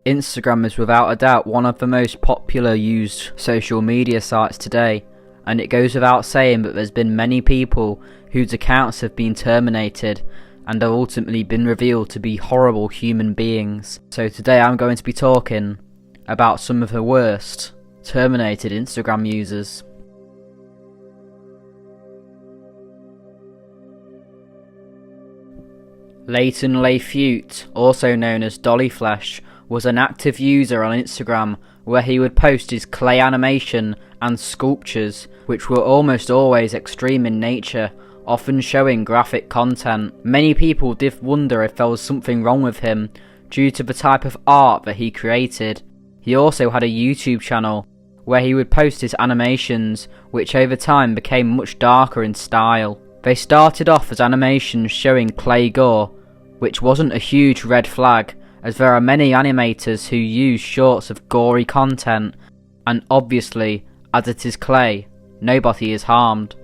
Instagram is without a doubt one of the most popular used social media sites today, and it goes without saying that there's been many people whose accounts have been terminated and have ultimately been revealed to be horrible human beings. So today I'm going to be talking about some of the worst terminated Instagram users. Leighton Lafute, also known as DollyFlesh, was an active user on Instagram where he would post his clay animation and sculptures, which were almost always extreme in nature, often showing graphic content. Many people did wonder if there was something wrong with him due to the type of art that he created. He also had a YouTube channel where he would post his animations, which over time became much darker in style. They started off as animations showing clay gore, which wasn't a huge red flag, as there are many animators who use shorts of gory content, and obviously, as it is clay, nobody is harmed.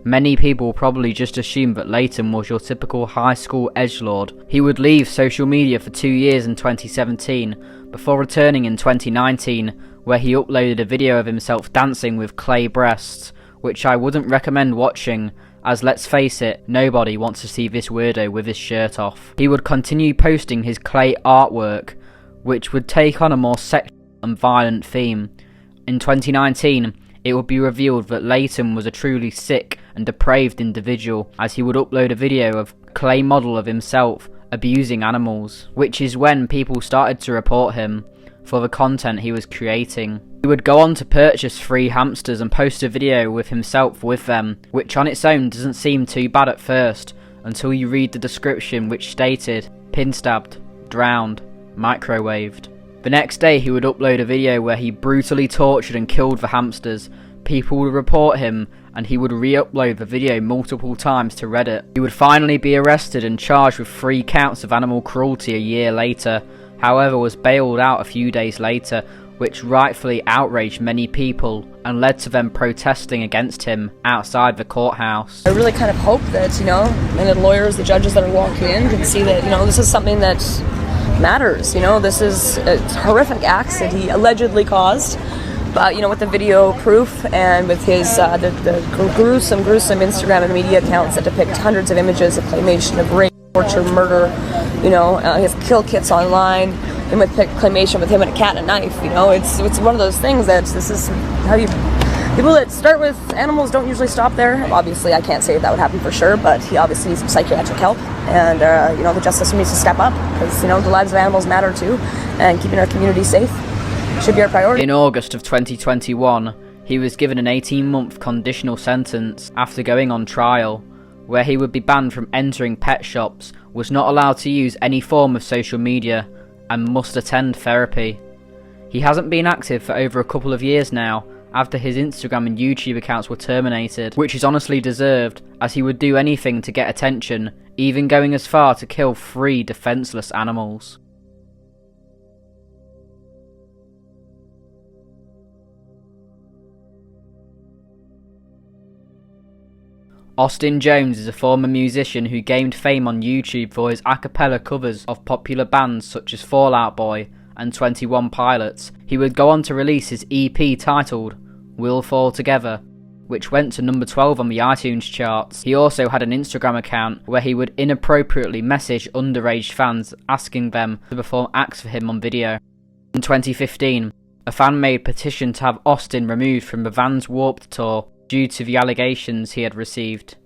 Many people probably just assumed that Leighton was your typical high school edgelord. He would leave social media for 2 years in 2017, before returning in 2019, where he uploaded a video of himself dancing with clay breasts, which I wouldn't recommend watching, as let's face it, nobody wants to see this weirdo with his shirt off. He would continue posting his clay artwork, which would take on a more sexual and violent theme. In 2019, it would be revealed that Leighton was a truly sick and depraved individual, as he would upload a video of a clay model of himself abusing animals, which is when people started to report him for the content he was creating. He would go on to purchase 3 hamsters and post a video with himself with them, which on its own doesn't seem too bad at first, until you read the description, which stated, pin stabbed, drowned, microwaved. The next day he would upload a video where he brutally tortured and killed the hamsters. People would report him, and he would re-upload the video multiple times to Reddit. He would finally be arrested and charged with 3 counts of animal cruelty a year later, however was bailed out a few days later, which rightfully outraged many people and led to them protesting against him outside the courthouse. I really kind of hope that, and the lawyers, the judges that are walking in can see that, this is something that matters, this is horrific acts that he allegedly caused. But, with the video proof and with his, the gruesome Instagram and media accounts that depict hundreds of images of claymation of rape, torture, murder, his kill kits online, him with claymation with him and a cat and a knife, it's one of those things that this is how you, people that start with animals don't usually stop there. Obviously, I can't say if that would happen for sure, but he obviously needs some psychiatric help, and, the justice system needs to step up, because, the lives of animals matter too, and keeping our community safe should be our priority. In August of 2021, he was given an 18-month conditional sentence after going on trial, where he would be banned from entering pet shops, was not allowed to use any form of social media, and must attend therapy. He hasn't been active for over a couple of years now, after his Instagram and YouTube accounts were terminated, which is honestly deserved, as he would do anything to get attention, even going as far to kill 3 defenseless animals. Austin Jones is a former musician who gained fame on YouTube for his a cappella covers of popular bands such as Fall Out Boy and 21 Pilots. He would go on to release his EP titled We'll Fall Together, which went to number 12 on the iTunes charts. He also had an Instagram account where he would inappropriately message underage fans asking them to perform acts for him on video. In 2015, a fan-made petition to have Austin removed from the Vans Warped Tour due to the allegations he had received.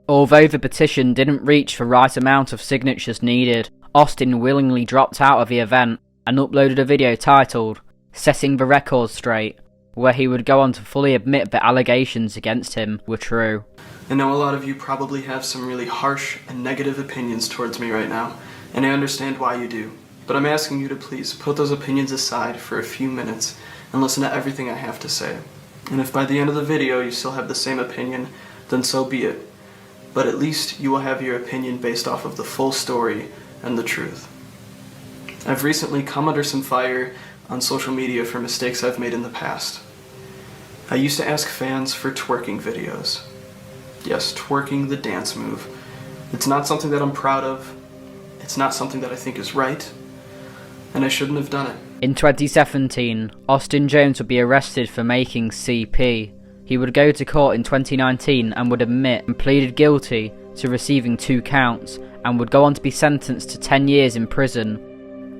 Although the petition didn't reach the right amount of signatures needed, Austin willingly dropped out of the event and uploaded a video titled Setting the Record Straight, where he would go on to fully admit that allegations against him were true. I know a lot of you probably have some really harsh and negative opinions towards me right now, and I understand why you do. But I'm asking you to please put those opinions aside for a few minutes and listen to everything I have to say. And if by the end of the video you still have the same opinion, then so be it. But at least you will have your opinion based off of the full story and the truth. I've recently come under some fire on social media for mistakes I've made in the past. I used to ask fans for twerking videos. Yes, twerking, the dance move. It's not something that I'm proud of. It's not something that I think is right. and I shouldn't have done it. In 2017, Austin Jones would be arrested for making CP. He would go to court in 2019 and would admit and pleaded guilty to receiving 2 counts and would go on to be sentenced to 10 years in prison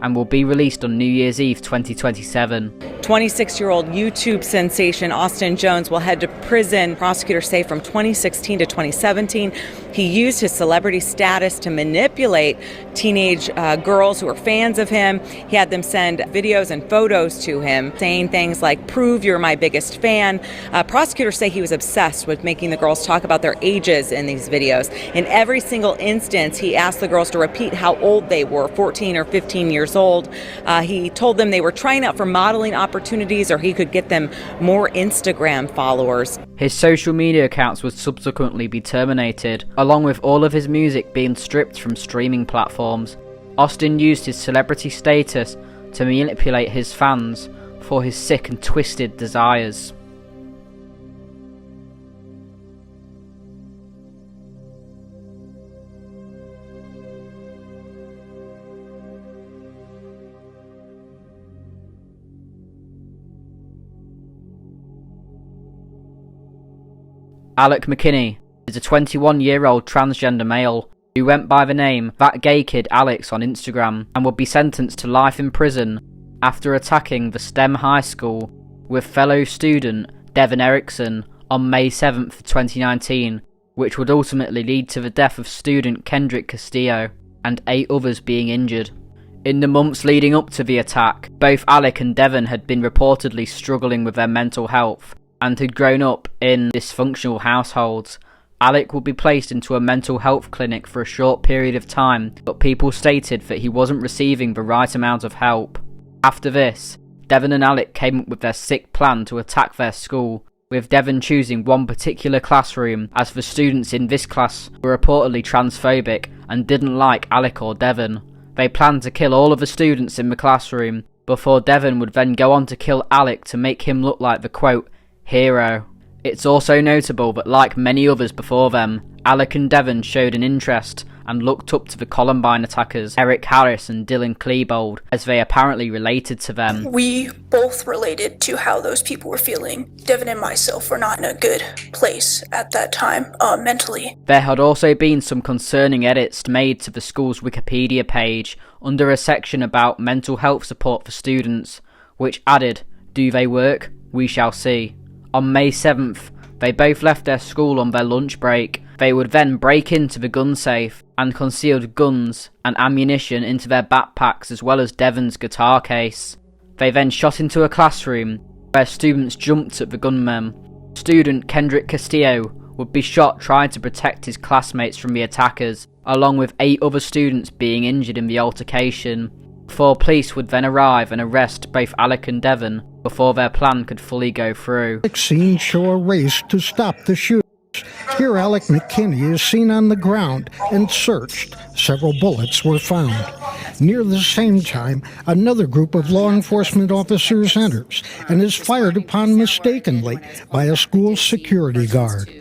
and will be released on New Year's Eve 2027. 26-year-old YouTube sensation Austin Jones will head to prison, prosecutors say, from 2016 to 2017. He used his celebrity status to manipulate teenage girls who were fans of him. He had them send videos and photos to him, saying things like, "Prove you're my biggest fan." Prosecutors say he was obsessed with making the girls talk about their ages in these videos. In every single instance, he asked the girls to repeat how old they were, 14 or 15 years old. He told them they were trying out for modeling opportunities or he could get them more Instagram followers. His social media accounts would subsequently be terminated, along with all of his music being stripped from streaming platforms. Austin used his celebrity status to manipulate his fans for his sick and twisted desires. Alec McKinney is a 21-year-old transgender male who went by the name That Gay Kid Alex on Instagram and would be sentenced to life in prison after attacking the STEM high school with fellow student Devin Erickson on May 7th, 2019, which would ultimately lead to the death of student Kendrick Castillo and 8 others being injured. In the months leading up to the attack, both Alec and Devin had been reportedly struggling with their mental health and had grown up in dysfunctional households. Alec would be placed into a mental health clinic for a short period of time, but people stated that he wasn't receiving the right amount of help. After this, Devin and Alec came up with their sick plan to attack their school, with Devin choosing one particular classroom as the students in this class were reportedly transphobic and didn't like Alec or Devin. They planned to kill all of the students in the classroom, before Devin would then go on to kill Alec to make him look like the quote, hero. It's also notable that, like many others before them, Alec and Devin showed an interest and looked up to the Columbine attackers Eric Harris and Dylan Klebold, as they apparently related to them. We both related to how those people were feeling. Devin and myself were not in a good place at that time, mentally. There had also been some concerning edits made to the school's Wikipedia page under a section about mental health support for students, which added, "Do they work? We shall see." On May 7th, they both left their school on their lunch break. They would then break into the gun safe and concealed guns and ammunition into their backpacks, as well as Devin's guitar case. They then shot into a classroom where students jumped at the gunmen. Student Kendrick Castillo would be shot trying to protect his classmates from the attackers, along with 8 other students being injured in the altercation. 4 police would then arrive and arrest both Alec and Devin before their plan could fully go through. Scenes show a race to stop the shooters. Here Alec McKinney is seen on the ground and searched. Several bullets were found. Near the same time, another group of law enforcement officers enters and is fired upon mistakenly by a school security guard.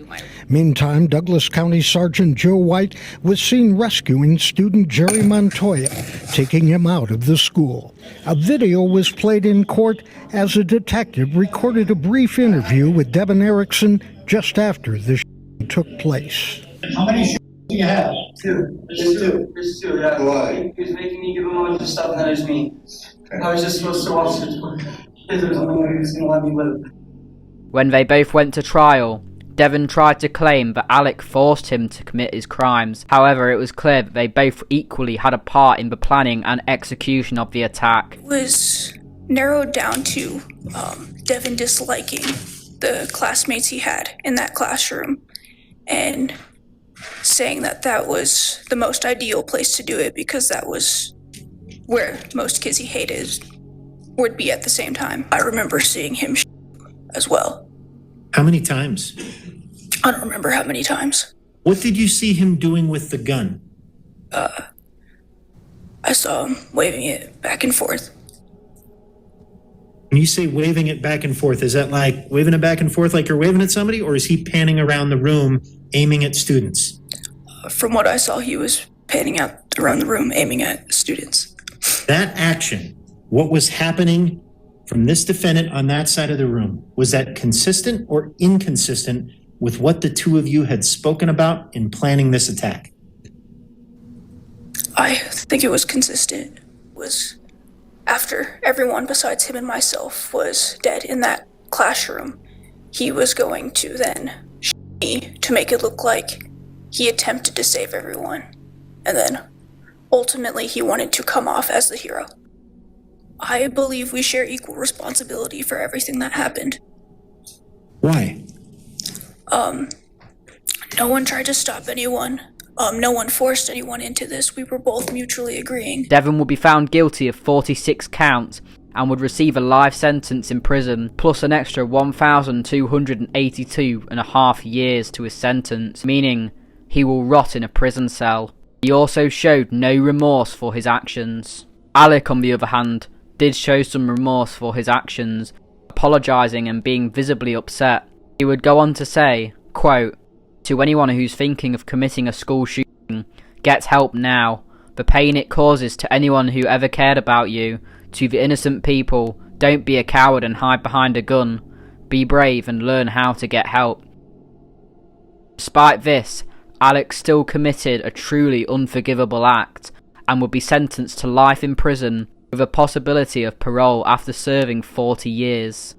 Meantime, Douglas County Sergeant Joe White was seen rescuing student Jerry Montoya, taking him out of the school. A video was played in court as a detective recorded a brief interview with Devin Erickson just after the took place. How many do you have? 2. There's two, yeah. Why? He was making me give him a bunch of stuff and then there's me. Okay. I was just supposed to watch it. Because there was only one who was going to let me live. When they both went to trial, Devin tried to claim that Alec forced him to commit his crimes. However, it was clear that they both equally had a part in the planning and execution of the attack. It was narrowed down to Devin disliking the classmates he had in that classroom and saying that that was the most ideal place to do it because that was where most kids he hated would be at the same time. I remember seeing him as well. How many times? I don't remember how many times. What did you see him doing with the gun? I saw him waving it back and forth. When you say waving it back and forth, is that like waving it back and forth like you're waving at somebody, or is he panning around the room aiming at students? From what I saw, he was panning out around the room aiming at students. That action what was happening from this defendant on that side of the room, was that consistent or inconsistent with what the two of you had spoken about in planning this attack? I think it was consistent. Was after everyone besides him and myself was dead in that classroom, he was going to then shoot me to make it look like he attempted to save everyone. And then ultimately he wanted to come off as the hero. I believe we share equal responsibility for everything that happened. Why? No one tried to stop anyone. No one forced anyone into this. We were both mutually agreeing. Devon would be found guilty of 46 counts and would receive a life sentence in prison, plus an extra 1,282.5 years to his sentence, meaning he will rot in a prison cell. He also showed no remorse for his actions. Alec, on the other hand, did show some remorse for his actions, apologising and being visibly upset. He would go on to say, quote, "To anyone who's thinking of committing a school shooting, get help now. The pain it causes to anyone who ever cared about you, to the innocent people, don't be a coward and hide behind a gun. Be brave and learn how to get help." Despite this, Alec still committed a truly unforgivable act and would be sentenced to life in prison with a possibility of parole after serving 40 years.